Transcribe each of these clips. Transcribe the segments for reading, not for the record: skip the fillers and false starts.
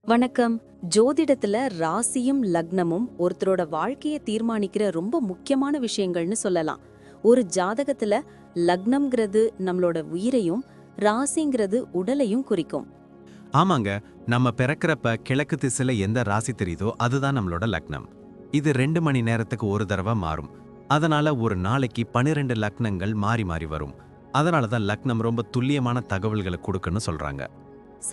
வணக்கம். ஜோதிடத்துல ராசியும் லக்னமும் ஒருத்தரோட வாழ்க்கையை தீர்மானிக்கிற ரொம்ப முக்கியமான விஷயங்கள்னு சொல்லலாம். ஒரு ஜாதகத்துல லக்னம்ங்கிறது நம்மளோட உயிரையும், ராசிங்கிறது உடலையும் குறிக்கும். ஆமாங்க, நம்ம பிறக்கிறப்ப கிழக்கு திசையில எந்த ராசி தெரியுதோ அதுதான் நம்மளோட லக்னம். இது 2 மணி நேரத்துக்கு ஒரு தடவை மாறும். அதனால ஒரு நாளைக்கு 12 லக்னங்கள் மாறி மாறி வரும். அதனால தான் லக்னம் ரொம்ப துல்லியமான தகவல்களை கொடுக்குன்னு சொல்றாங்க.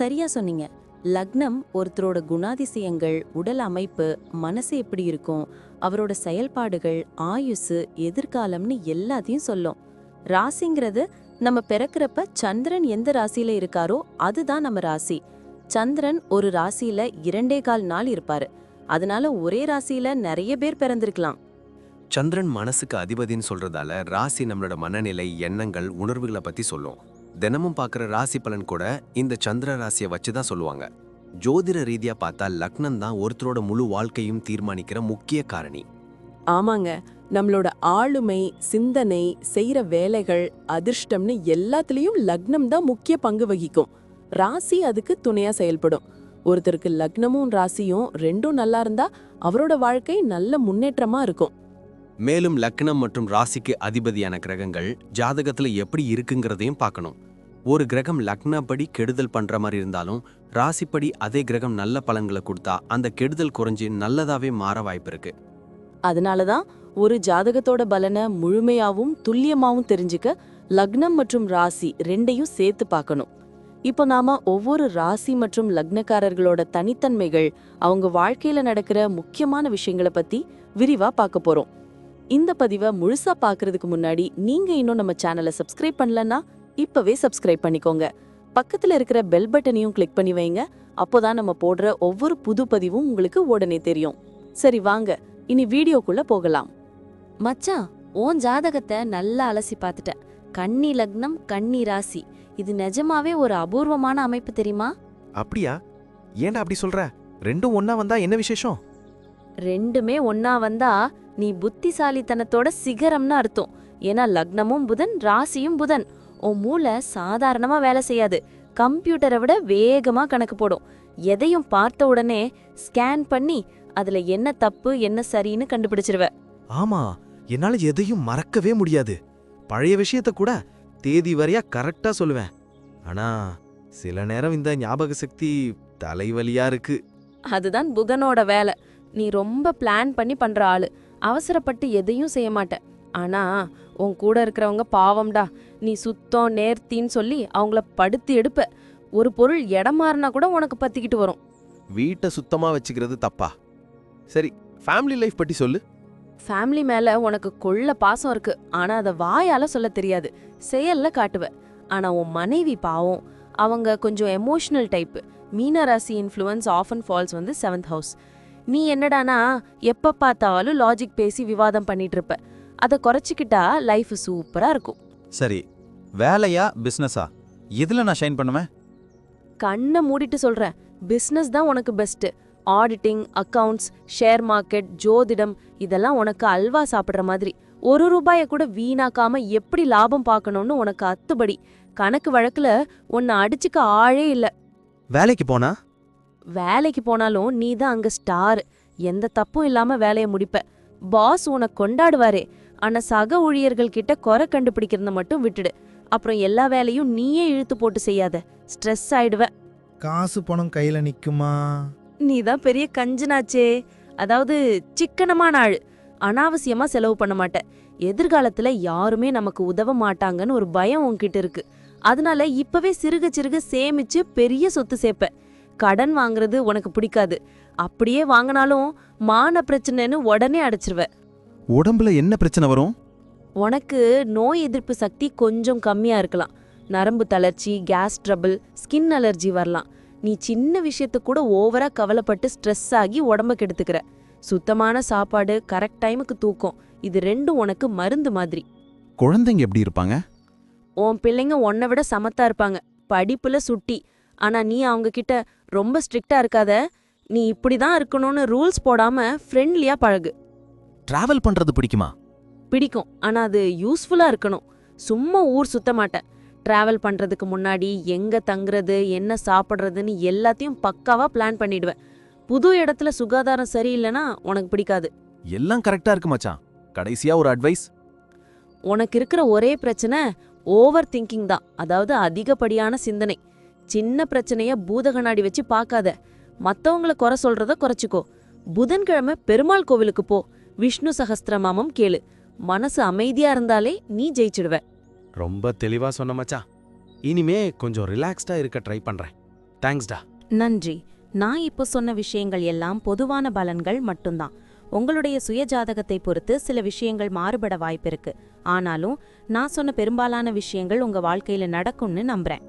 சரியா சொன்னீங்க. லக்னம் ஒருத்தரோட குணாதிசயங்கள், உடல் அமைப்பு, மனசு எப்படி இருக்கும், அவரோட செயல்பாடுகள், ஆயுசு, எதிர்காலம்னு எல்லாத்தையும் சொல்லும். ராசிங்கிறது நம்ம பிறக்கிறப்ப சந்திரன் எந்த ராசியில இருக்காரோ அதுதான் நம்ம ராசி. சந்திரன் ஒரு ராசியில 2.25 நாள் இருப்பாரு. அதனால ஒரே ராசியில நிறைய பேர் பிறந்திருக்கலாம். சந்திரன் மனசுக்கு அதிபதின்னு சொல்றதால ராசி நம்மளோட மனநிலை, எண்ணங்கள், உணர்வுகளை பத்தி சொல்லும். தினமும் பார்க்குற ராசி பலன் கூட இந்த சந்திர ராசியை வச்சு தான் சொல்லுவாங்க. ஜோதிட ரீதியா பார்த்தா லக்னம் தான் ஒருத்தரோட முழு வாழ்க்கையும் தீர்மானிக்கிற முக்கிய காரணி. ஆமாங்க, நம்மளோட ஆளுமை, சிந்தனை, செய்யற வேலைகள், அதிர்ஷ்டம்னு எல்லாத்துலயும் லக்னம் தான் முக்கிய பங்கு வகிக்கும். ராசி அதுக்கு துணையா செயல்படும். ஒருத்தருக்கு லக்னமும் ராசியும் ரெண்டும் நல்லா இருந்தா அவரோட வாழ்க்கை நல்ல முன்னேற்றமா இருக்கும். மேலும் லக்னம் மற்றும் ராசிக்கு அதிபதியான கிரகங்கள் ஜாதகத்துல எப்படி இருக்குங்கிறதையும் பார்க்கணும். ஒரு கிரகம் லக்னப்படி கெடுதல் பண்ற மாதிரி இருந்தாலும் ராசிப்படி அதே கிரகம் நல்ல பலன்களை கொடுத்தா அந்த கெடுதல் குறைஞ்சு நல்லதாவே மாற வாய்ப்பு இருக்கு. அதனாலதான் ஒரு ஜாதகத்தோட பலனை முழுமையாவும் துல்லியமாவும் தெரிஞ்சுக்க லக்னம் மற்றும் ராசி ரெண்டையும் சேர்த்து பார்க்கணும். இப்போ நாம ஒவ்வொரு ராசி மற்றும் லக்னக்காரர்களோட தனித்தன்மைகள், அவங்க வாழ்க்கையில நடக்கிற முக்கியமான விஷயங்களை பத்தி விரிவா பார்க்க போறோம். இந்த பதிவை முழுசா பார்க்கறதுக்கு முன்னாடி நீங்க இன்னும் நம்ம சேனலை சப்ஸ்கிரைப் பண்ணலன்னா இப்பவே சப்ஸ்கிரைப் பண்ணிக்கோங்க. பக்கத்துல இருக்கிற பெல் பட்டனையும் கிளிக் பண்ணி வைங்க. அப்போதான் நம்ம போடுற ஒவ்வொரு புது பதிவும் உங்களுக்கு உடனே தெரியும். சரி வாங்க, இனி வீடியோக்குள்ள போகலாம். மச்சான், உன் ஜாதகத்தை நல்லா அலசி பார்த்துட்டேன். கன்னி லக்னம், கன்னி ராசி. இது நிஜமாவே ஒரு அபூர்வமான அமைப்பு தெரியுமா? அப்படியா? ஏன்டா அப்படி சொல்ற? ரெண்டும் ஒண்ணா வந்தா என்ன விசேஷம்? ரெண்டுமே ஒன்னா வந்தா நீ புத்திசாலித்தனத்தோட சிகரம்னு அர்த்தம். ஏன்னா லக்னமும் புதன், ராசியும் புதன். உன் மூளை சாதாரணமா வேலை செய்யாது. கம்ப்யூட்டரை விட வேகமா கணக்கு போடும். எதையும் பார்த்த உடனே ஸ்கேன் பண்ணி அதுல என்ன தப்பு என்ன சரின்னு கண்டுபிடிச்சிருவ. ஆமா, என்னால எதையும் மறக்கவே முடியாது. பழைய விஷயத்த கூட தேதி வரையா கரெக்டா சொல்லுவேன். ஆனா சில நேரம் இந்த ஞாபக சக்தி தலைவலியா இருக்கு. அதுதான் புதனோட வேலை. நீ ரொம்ப பிளான் பண்ணி பண்ற ஆளு. அவசரப்பட்டு எதையும் செய்ய மாட்ட. ஆனா உன் கூட இருக்கிறவங்க பாவம்டா. நீ சுத்தம் நேர்த்தின்னு சொல்லி அவங்கள படுத்து எடுப்ப. ஒரு பொருள் இடம் மாறினா கூட உனக்கு பத்திக்கிட்டு வரும். வீட்டை சுத்தமா வச்சுக்கிறது தப்பா? சரி, ஃபேமிலி லைஃப் பத்தி சொல்லு. ஃபேமிலி மேல உனக்கு கொள்ள பாசம் இருக்கு. ஆனா அதை வாயால சொல்ல தெரியாது, செயல்ல காட்டுவ. ஆனா உன் மனைவி பாவம். அவங்க கொஞ்சம் எமோஷனல் டைப். மீனராசி influence often falls 7th house. நீ என்னடானா எப்ப பார்த்தாலும் லாஜிக் பேசி விவாதம் பண்ணிட்டு இருப்ப. அதை குறைச்சிக்கிட்டா லைஃப் சூப்பரா இருக்கும். சரி, வேலையா பிசினஸா எதுல நான் ஷைன் பண்ணுவேன்? கண்ணை மூடிட்டு சொல்றேன், பிசினஸ் தான் உனக்கு best. Auditing, accounts, share market, ஜோதிடம் இதெல்லாம் உனக்கு அல்வா சாப்பிடுற மாதிரி. ₹1 கூட வீணாக்காம எப்படி லாபம் பார்க்கணும்னு உனக்கு அத்துபடி. கணக்கு வழக்குல உன்னை அடிச்சுக்க ஆளே இல்ல. வேலைக்கு போனா? வேலைக்கு போனாலும் நீ தான் அங்க ஸ்டார். எந்த தப்பும் இல்லாம வேலையை முடிப்ப. பாஸ் உனக்கு கொண்டாடுவாரே. ஆனா சக ஊழியர்கள் கிட்ட குறை கண்டுபிடிக்கிறத மட்டும் விட்டுடு. அப்புறம் எல்லா வேலையும் நீயே இழுத்து போட்டு செய்யாத. ஸ்ட்ரெஸ் ஆயிடுவ. காசு பணம் கையில நிக்குமா? நீ தான் பெரிய கஞ்சனாச்சே. அதாவது சிக்கனமான ஆளு. அனாவசியமா செலவு பண்ண மாட்ட. எதிர்காலத்துல யாருமே நமக்கு உதவ மாட்டாங்கன்னு ஒரு பயம் உன்கிட்ட இருக்கு. அதனால இப்பவே சிறுக சிறுக சேமிச்சு பெரிய சொத்து சேர்ப்ப. கடன் வாங்குறது உனக்கு பிடிக்காது. அப்படியே வாங்கினாலும் மான பிரச்சனைன்னு உடனே அடைச்சிருவ. உடம்புல என்ன பிரச்சனை வரும்? உனக்கு நோய் எதிர்ப்பு சக்தி கொஞ்சம் கம்மியா இருக்கலாம். நரம்பு தளர்ச்சி, கேஸ் ட்ரபிள், ஸ்கின் அலர்ஜி வரலாம். நீ சின்ன விஷயத்துக்கு கூட ஓவரா கவலைப்பட்டு ஸ்ட்ரெஸ் ஆகி உடம்ப கெடுத்துக்கிற. சுத்தமான சாப்பாடு, கரெக்ட் டைமுக்கு தூக்கம், இது ரெண்டும் உனக்கு மருந்து மாதிரி. குழந்தைங்க எப்படி இருப்பாங்க? உன் பிள்ளைங்க உன்னை விட சமத்தா இருப்பாங்க. படிப்புல சுட்டி. ஆனா நீ அவங்க கிட்ட ரொம்ப ஸ்ட்ரிக்டா இருக்காத. நீ இப்படிதான் இருக்கணும்னு ரூல்ஸ் போடாம ஃப்ரெண்ட்லியா பழகு. டிராவல் பண்றது பிடிக்குமா? பிடிக்கும், ஆனா அது யூஸ்ஃபுல்லா இருக்கணும். சும்மா ஊர் சுத்த மாட்டேன். டிராவல் பண்றதுக்கு முன்னாடி எங்க தங்குறது, என்ன சாப்பிடுறதுன்னு எல்லாத்தையும் பக்காவா பிளான் பண்ணிடுவேன். புது இடத்துல சுகாதாரம் சரியில்லைன்னா உனக்கு பிடிக்காது. எல்லாம் கரெக்டா இருக்கு மச்சான். கடைசியா ஒரு அட்வைஸ். உனக்கு இருக்கிற ஒரே பிரச்சனை ஓவர் திங்கிங் தான். அதாவது அதிகப்படியான சிந்தனை. சின்ன பிரச்சனைய பூத கண்ணாடி வச்சு பார்க்காத. மத்தவங்கள குறை சொல்றத குறைச்சிக்கோ. புதன்கிழமை பெருமாள் கோவிலுக்கு போ. விஷ்ணு சகஸ்திரநாமம் கேளு. மனசு அமைதியா இருந்தாலே நீ ஜெயிச்சிடுவ. ரொம்ப தெளிவா சொன்ன மச்சான். இனிமே கொஞ்சம் ரிலாக்ஸ்டா இருக்க ட்ரை பண்றேன். தேங்க்ஸ்டா. நன்றி. நான் இப்போ சொன்ன விஷயங்கள் எல்லாம் பொதுவான பலன்கள் மட்டும்தான். உங்களுடைய சுய ஜாதகத்தை பொறுத்து சில விஷயங்கள் மாறுபட வாய்ப்பிருக்கு. ஆனாலும் நான் சொன்ன பெரும்பாலான விஷயங்கள் உங்க வாழ்க்கையில நடக்கும்னு நம்புறேன்.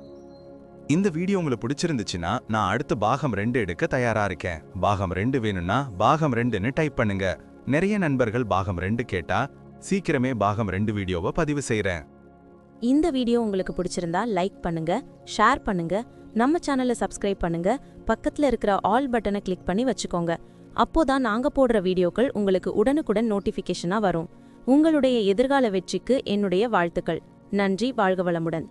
இந்த வீடியோ உங்களுக்கு பிடிச்சிருந்துச்சுன்னா நான் அடுத்த பாகம் 2 எடுக்க தயாரா இருக்கேன். பாகம் 2 வேணும்னா பாகம் 2ன்னு டைப் பண்ணுங்க. நிறைய நண்பர்கள் பாகம் 2 கேட்டா சீக்கிரமே பாகம் 2 வீடியோவை பதிவு செய்றேன். இந்த வீடியோ உங்களுக்கு பிடிச்சிருந்தா லைக் பண்ணுங்க, ஷேர் பண்ணுங்க, நம்ம சேனலை சப்ஸ்கிரைப் பண்ணுங்க, பக்கத்துல இருக்கிற ஆல் பட்டனை கிளிக் பண்ணி வச்சுக்கோங்க. அப்போதான் நாங்க போடுற வீடியோக்கள் உங்களுக்கு உடனுக்குடன் நோட்டிஃபிகேஷனா வரும். உங்களுடைய எதிர்கால வெற்றிக்கு என்னுடைய வாழ்த்துக்கள். நன்றி. வாழ்க வளமுடன்.